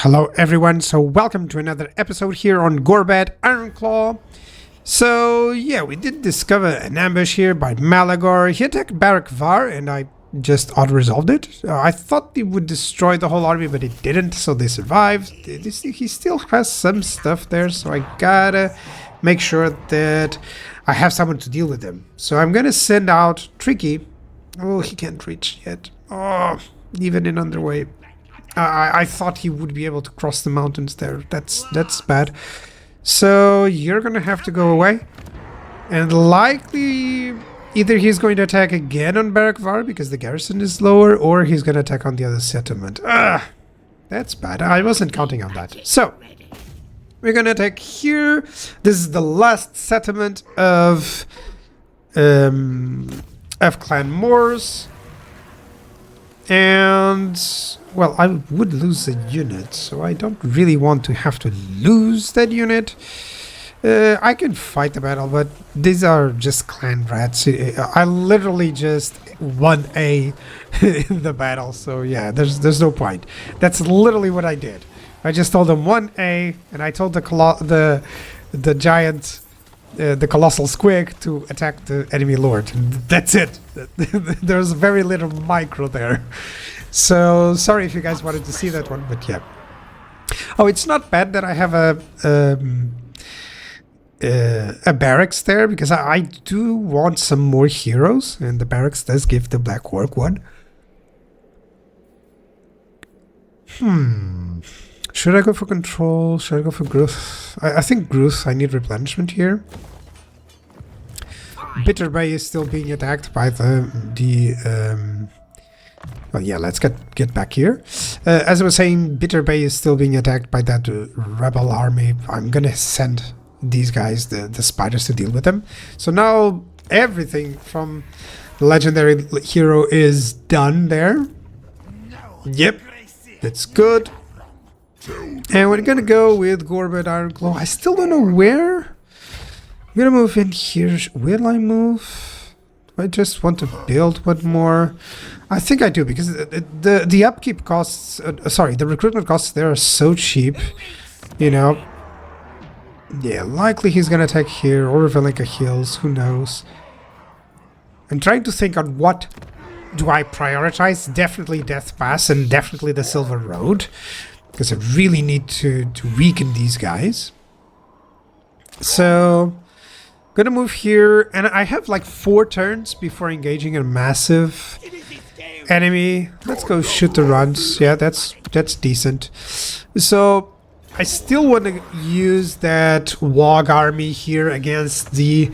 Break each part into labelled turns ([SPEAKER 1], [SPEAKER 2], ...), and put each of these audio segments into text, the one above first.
[SPEAKER 1] Hello everyone, so welcome to another episode here on Gorbad, Ironclaw. So yeah, we did discover an ambush here by Malagor. He attacked Barak Var and I just auto-resolved it. I thought they would destroy the whole army, but it didn't, so they survived. He still has some stuff there, so I gotta make sure that I have someone to deal with him. So I'm gonna send out Tricky. Oh, he can't reach yet. Oh, even in underway. I thought he would be able to cross the mountains there. That's bad. So you're gonna have to go away. And likely either he's going to attack again on Barak Var because the garrison is lower, or he's gonna attack on the other settlement. That's bad. I wasn't counting on that. So we're gonna attack here. This is the last settlement of Clan Moors. And, well, I would lose a unit, so I don't really want to have to lose that unit. I can fight the battle, but these are just clan rats. I literally just won in the battle, so yeah, there's no point. That's literally what I did. I just told them 1A, and I told the giant, the colossal squig to attack the enemy lord. That's it. There's very little micro there. So sorry if you guys wanted to see that one, but yeah. Oh, it's not bad that I have a barracks there, because I do want some more heroes, and the barracks does give the Black Orc one. Should I go for control? Should I go for growth? I think growth. I need replenishment here. Bitter Bay is still being attacked by well, yeah, let's get back here. As I was saying, Bitter Bay is still being attacked by that rebel army. I'm gonna send these guys, the spiders, to deal with them. So now everything from the legendary hero is done there. Yep, that's good. And we're gonna go with Gorbad Ironclaw. I still don't know where. I'm gonna move in here. Will I move? I just want to build one more. I think I do, because the upkeep costs, the recruitment costs there are so cheap, you know. Yeah, likely he's gonna attack here, or Velika Hills, who knows. I'm trying to think on what do I prioritize. Definitely Death Pass and definitely the Silver Road, because I really need to weaken these guys. So gonna move here, and I have like 4 turns before engaging a massive enemy. Let's go shoot the runs. Yeah, that's decent. So I still want to use that Wog army here against the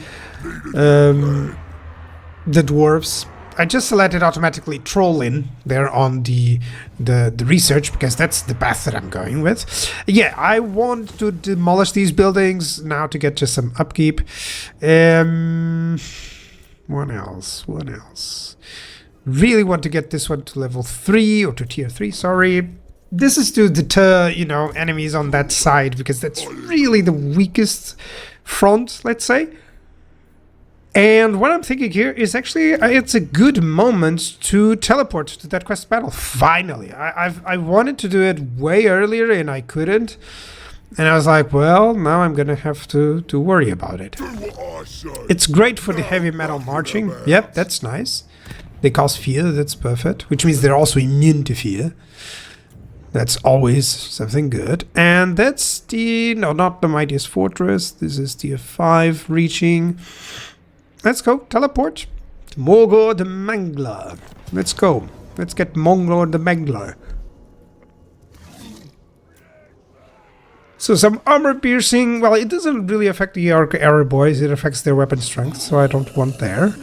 [SPEAKER 1] dwarves. I just selected automatically troll in there on the research, because that's the path that I'm going with. Yeah, I want to demolish these buildings now to get just some upkeep. What else? Really want to get this one to level 3, or to tier 3, sorry. This is to deter, you know, enemies on that side, because that's really the weakest front, let's say. And what I'm thinking here is actually it's a good moment to teleport to that quest battle. Finally, I wanted to do it way earlier and I couldn't. And I was like, well, now I'm gonna have to worry about it. It's great for the heavy metal marching. Yep, that's nice. They cause fear, that's perfect. Which means they're also immune to fear. That's always something good. And that's not the Mightiest Fortress. This is tier 5 reaching. Let's go teleport to Morgor the Mangler. Let's go. Let's get Morgor the Mangler. So some armor piercing. Well, it doesn't really affect the arrow boys. It affects their weapon strength, so I don't want there.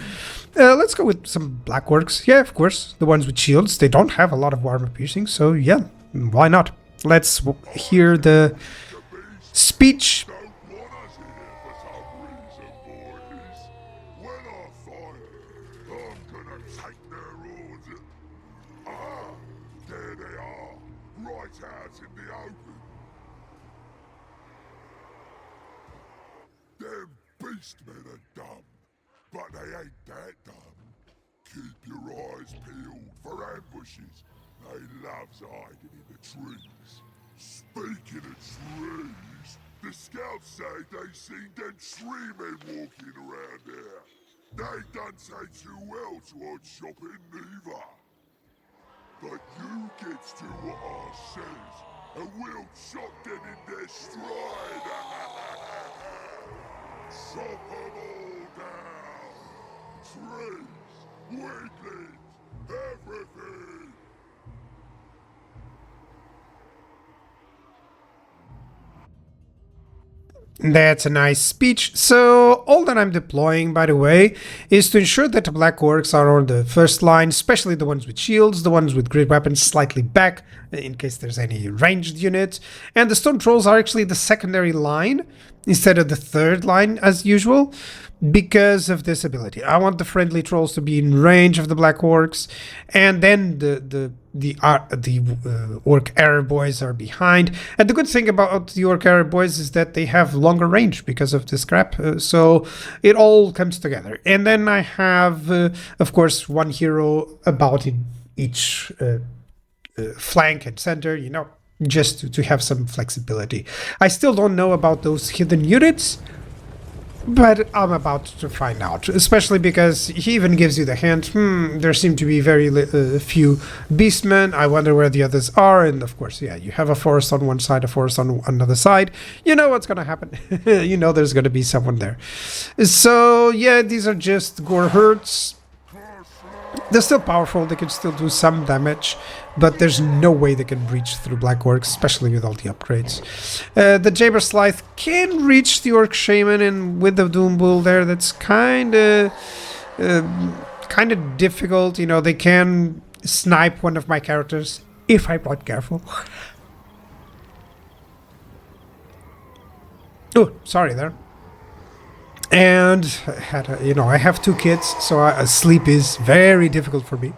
[SPEAKER 1] Let's go with some Black Orcs. Yeah, of course. The ones with shields. They don't have a lot of armor piercing, so yeah, why not? Let's hear the speech.
[SPEAKER 2] Beastmen are dumb, but they ain't that dumb. Keep your eyes peeled for ambushes. They loves hiding in the trees. Speaking of trees, the scouts say they seen them tree men walking around here. They don't say too well towards shopping neither. But you gets to what I says, and we'll chop them in their stride. Chop them all down. Trees, weaklings, everything.
[SPEAKER 1] That's a nice speech. So all that I'm deploying, by the way, is to ensure that the black orcs are on the first line, especially the ones with shields, the ones with great weapons slightly back, in case there's any ranged units. And the stone trolls are actually the secondary line instead of the third line as usual, because of this ability. I want the friendly trolls to be in range of the black orcs, and then the orc Arab boys are behind. And the good thing about the orc Arab boys is that they have longer range because of this crap, so it all comes together. And then I have of course one hero about in each flank and center, you know, just to have some flexibility. I still don't know about those hidden units, but I'm about to find out, especially because he even gives you the hint, there seem to be very few beastmen, I wonder where the others are, and of course, yeah, you have a forest on one side, a forest on another side, you know what's gonna happen, you know there's gonna be someone there. So, yeah, these are just gore herds. They're still powerful, they can still do some damage, but there's no way they can breach through black orcs, especially with all the upgrades. The Jaber Scythe can reach the orc shaman, and with the Doom Bull there, that's kind of difficult. You know, they can snipe one of my characters if I'm not careful. Oh, sorry there. And I have two kids, so sleep is very difficult for me.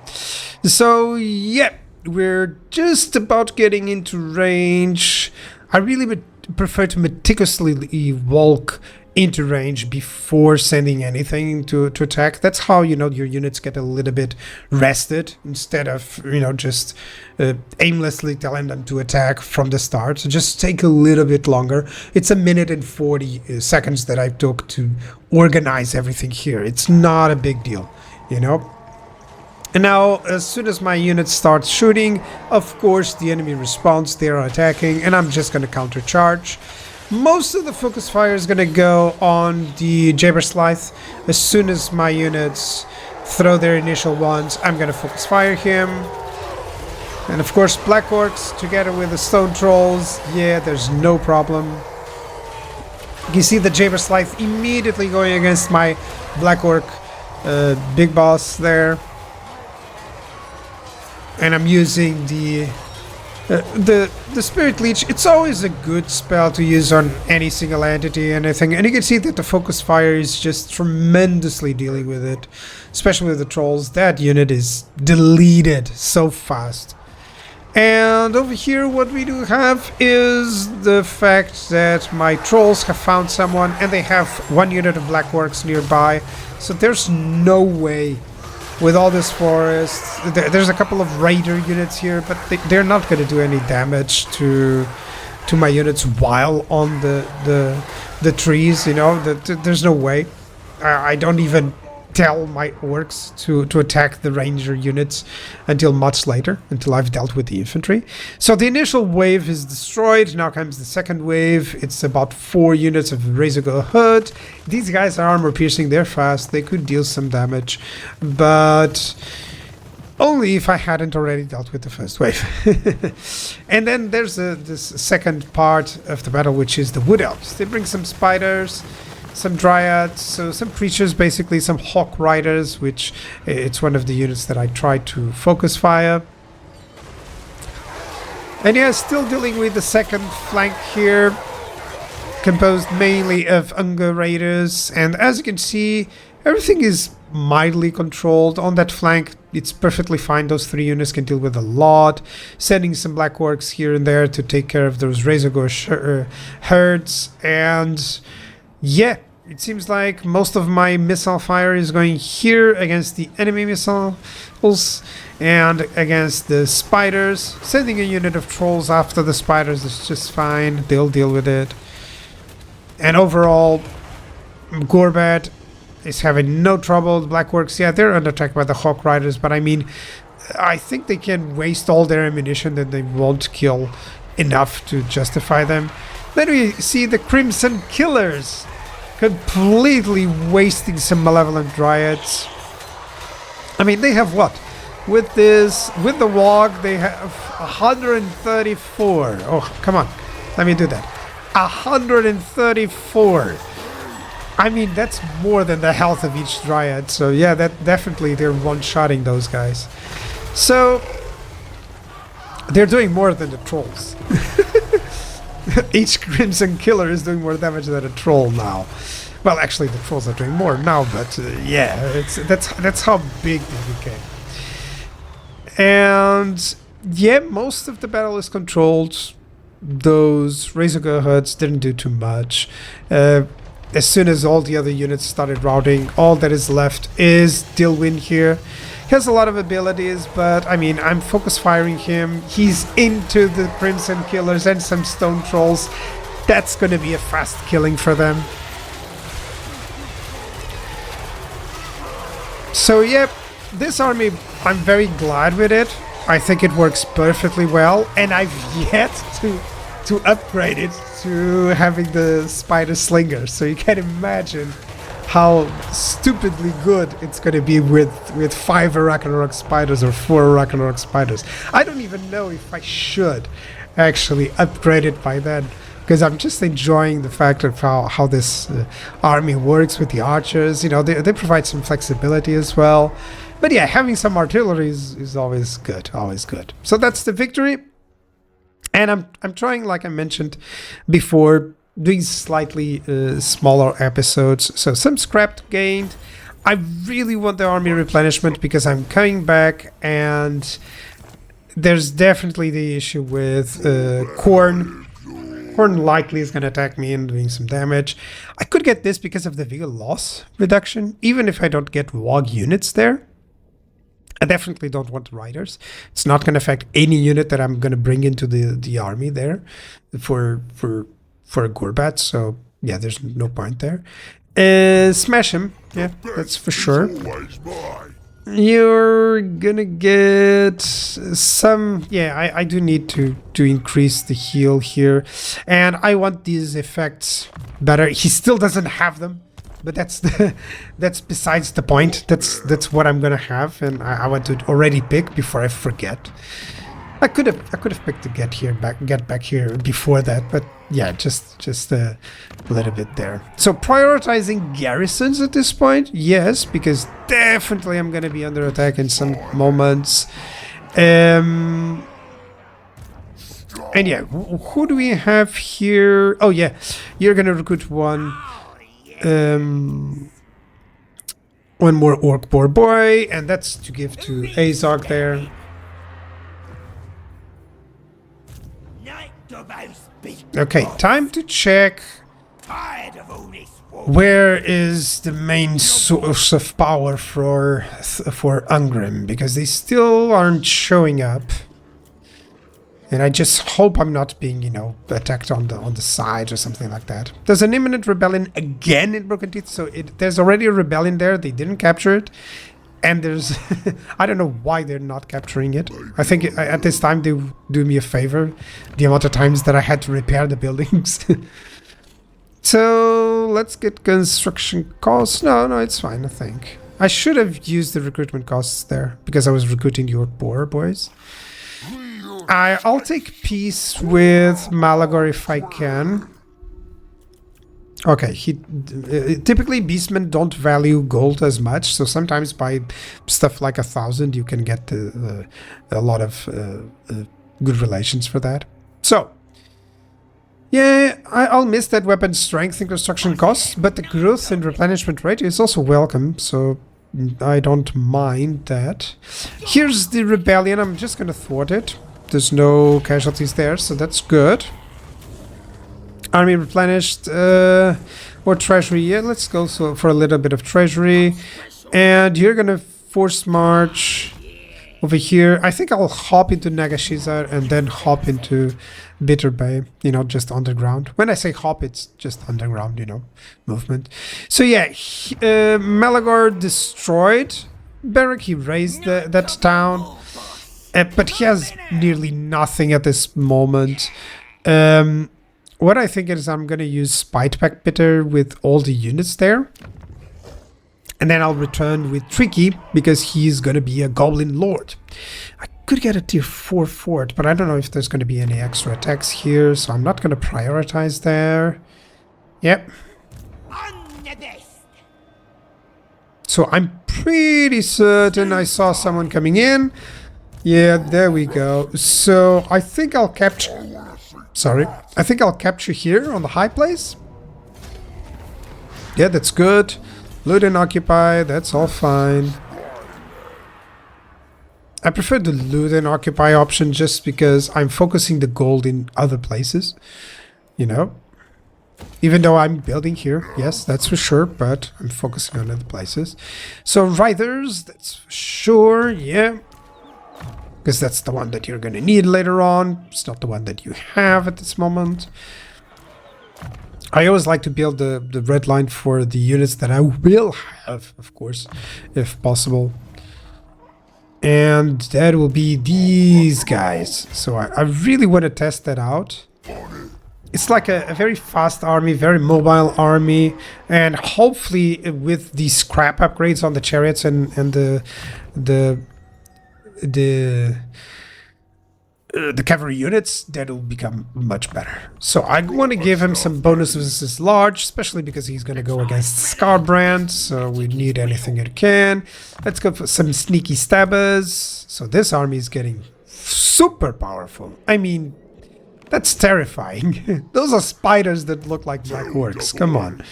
[SPEAKER 1] So yeah, we're just about getting into range. I really would prefer to meticulously walk into range before sending anything to attack. That's how, you know, your units get a little bit rested instead of, you know, just aimlessly telling them to attack from the start. So just take a little bit longer. It's 1 minute and 40 seconds that I took to organize everything here. It's not a big deal, you know. And now, as soon as my unit starts shooting, of course the enemy responds, they are attacking, and I'm just going to countercharge. Most of the focus fire is going to go on the Jaber Scythe. As soon as my units throw their initial ones, I'm going to focus fire him. And of course, black orcs together with the stone trolls, yeah, there's no problem. You see the Jaber Scythe immediately going against my black orc big boss there. And I'm using the Spirit Leech. It's always a good spell to use on any single entity and anything, and you can see that the focus fire is just tremendously dealing with it, especially with the trolls. That unit is deleted so fast. And over here what we do have is the fact that my trolls have found someone, and they have one unit of black orcs nearby, so there's no way. With all this forest, there's a couple of raider units here, but they're not going to do any damage to my units while on the trees. You know, there's no way. I don't even tell my orcs to attack the ranger units until much later, until I've dealt with the infantry. So the initial wave is destroyed. Now comes the second wave. It's about 4 units of Razor Hood. These guys are armor piercing, they're fast, they could deal some damage, but only if I hadn't already dealt with the first wave. And then there's this second part of the battle, which is the Wood Elves. They bring some spiders, some dryads, so some creatures, basically some hawk riders, which it's one of the units that I tried to focus fire. And yeah, still dealing with the second flank here, composed mainly of Unger raiders, and as you can see, everything is mildly controlled on that flank. It's perfectly fine. Those 3 units can deal with a lot, sending some black orcs here and there to take care of those Razor herds. And yeah, it seems like most of my missile fire is going here against the enemy missiles, And against the spiders, sending a unit of trolls after the spiders is just fine. They'll deal with it. And overall, Gorbad is having no trouble. The Blackworks, yeah, they're under attack by the Hawk Riders, but I mean, I think they can waste all their ammunition, that they won't kill enough to justify them. Then we see the Crimson Killers completely wasting some Malevolent Dryads. I mean, they have what? With the Wog, they have 134. Oh, come on. Let me do that. 134. I mean, that's more than the health of each Dryad. So yeah, that definitely they're one-shotting those guys. So they're doing more than the trolls. Each Crimson Killer is doing more damage than a troll now. Well, actually, the trolls are doing more now, but yeah, that's how big they became. And yeah, most of the battle is controlled. Those Razorgar Hoods didn't do too much. As soon as all the other units started routing, all that is left is Dilwyn here. He has a lot of abilities, but I mean, I'm focus firing him. He's into the Crimson Killers and some Stone Trolls. That's going to be a fast killing for them. So yeah, this army, I'm very glad with it. I think it works perfectly well, and I've yet to upgrade it to having the Spider Slinger. So you can imagine how stupidly good it's going to be with 5 Ragnarok Spiders or 4 Ragnarok Spiders. I don't even know if I should actually upgrade it by then, because I'm just enjoying the fact of how this army works with the archers. You know, they provide some flexibility as well. But yeah, having some artillery is always good, always good. So that's the victory. And I'm trying, like I mentioned before, doing slightly smaller episodes. So some scrap gained. I really want the army replenishment because I'm coming back, and there's definitely the issue with Corn. Corn likely is going to attack me and doing some damage. I could get this because of the vigor loss reduction, even if I don't get WOG units there. I definitely don't want riders. It's not going to affect any unit that I'm going to bring into the army there for a Gorbad. So yeah, there's no point there. Smash him. Yeah, that's for sure. You're gonna get some... Yeah, I do need to increase the heal here. And I want these effects better. He still doesn't have them. But that's besides the point. That's what I'm gonna have, and I want to already pick before I forget. I could have picked to get back here before that, but yeah, just a little bit there. So prioritizing garrisons at this point, yes, because definitely I'm gonna be under attack in some moments. And yeah, who do we have here? Oh yeah, you're gonna recruit one more Orc Boar Boy, and that's to give to Azog there. Okay, time to check where is the main source of power for Ungrim, because they still aren't showing up. And I just hope I'm not being, you know, attacked on the side or something like that. There's an imminent rebellion again in Broken Teeth, so there's already a rebellion there. They didn't capture it, and there's I don't know why they're not capturing it. I think at this time they do me a favor, the amount of times that I had to repair the buildings. So let's get construction costs. No, it's fine. I think I should have used the recruitment costs there because I was recruiting your Boar Boys. I'll take peace with Malagor if I can. Okay, typically Beastmen don't value gold as much, so sometimes by stuff like 1,000 you can get a lot of good relations for that. So, yeah, I'll miss that weapon strength and construction costs, but the growth and replenishment rate is also welcome, so I don't mind that. Here's the rebellion. I'm just gonna thwart it. There's no casualties there, so that's good. Army replenished, or treasury. Yeah, let's go for a little bit of treasury. And you're gonna force march over here. I think I'll hop into Nagashizar and then hop into Bitter Bay, you know, just underground. When I say hop, it's just underground, you know, movement. So yeah, Malagor destroyed Barrack. He razed that town, but he has nearly nothing at this moment. What I think is I'm going to use Spite Pack Bitter with all the units there. And then I'll return with Tricky, because he's going to be a Goblin Lord. I could get a tier 4 fort, but I don't know if there's going to be any extra attacks here, so I'm not going to prioritize there. Yep. So I'm pretty certain I saw someone coming in. Yeah, there we go. So I think I'll capture... Sorry. I think I'll capture here on the high place. Yeah, that's good. Loot and occupy, that's all fine. I prefer the loot and occupy option just because I'm focusing the gold in other places, you know. Even though I'm building here, yes, that's for sure, but I'm focusing on other places. So riders, that's for sure, yeah. Because that's the one that you're going to need later on. It's not the one that you have at this moment. I always like to build the red line for the units that I will have, of course, if possible. And that will be these guys. So I really want to test that out. It's like a very fast army, very mobile army. And hopefully with these scrap upgrades on the chariots and the cavalry units, that'll become much better. So I want to give him some bonuses as large, especially because he's going to go against Scarbrand, so we need anything it can. Let's go for some sneaky stabbers. So this army is getting super powerful. I mean, that's terrifying. Those are spiders that look like black orcs. Come on.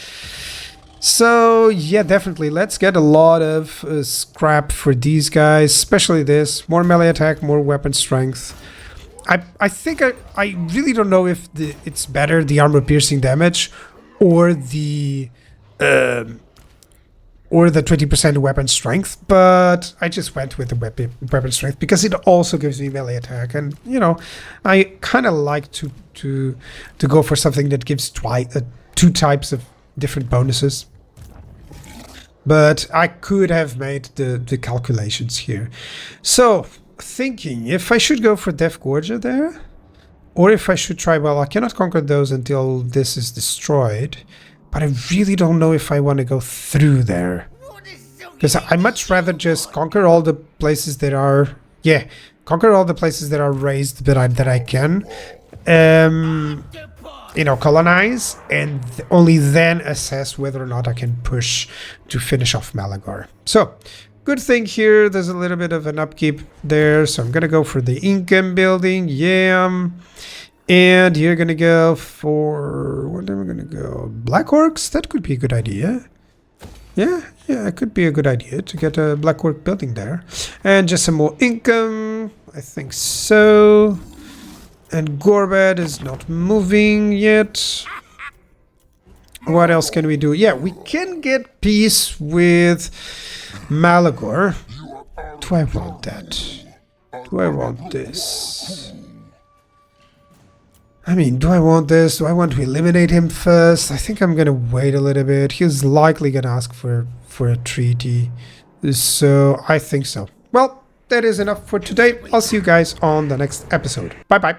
[SPEAKER 1] So yeah, definitely let's get a lot of scrap for these guys, especially this. More melee attack, more weapon strength. I think I really don't know if it's better the armor piercing damage or the 20% weapon strength, but I just went with the weapon strength because it also gives me melee attack, and you know, I kind of like to go for something that gives two types of different bonuses. But I could have made the calculations here. So thinking if I should go for Death Gorger there, or if I should try, well, I cannot conquer those until this is destroyed, but I really don't know if I want to go through there, because I much rather just conquer all the places that are, conquer all the places that are raised that I can, you know, colonize, and only then assess whether or not I can push to finish off Malagor. So good thing here, there's a little bit of an upkeep there, so I'm gonna go for the income building, and you're gonna go for, what am I gonna go? Black Orcs? That could be a good idea. Yeah, it could be a good idea to get a Black Orc building there. And just some more income, I think so. And Gorbad is not moving yet. What else can we do? Yeah, we can get peace with Malagor. Do I want that? Do I want this? I mean, do I want this? Do I want to eliminate him first? I think I'm gonna wait a little bit. He's likely gonna ask for a treaty. So I think so. Well, that is enough for today. I'll see you guys on the next episode. Bye bye.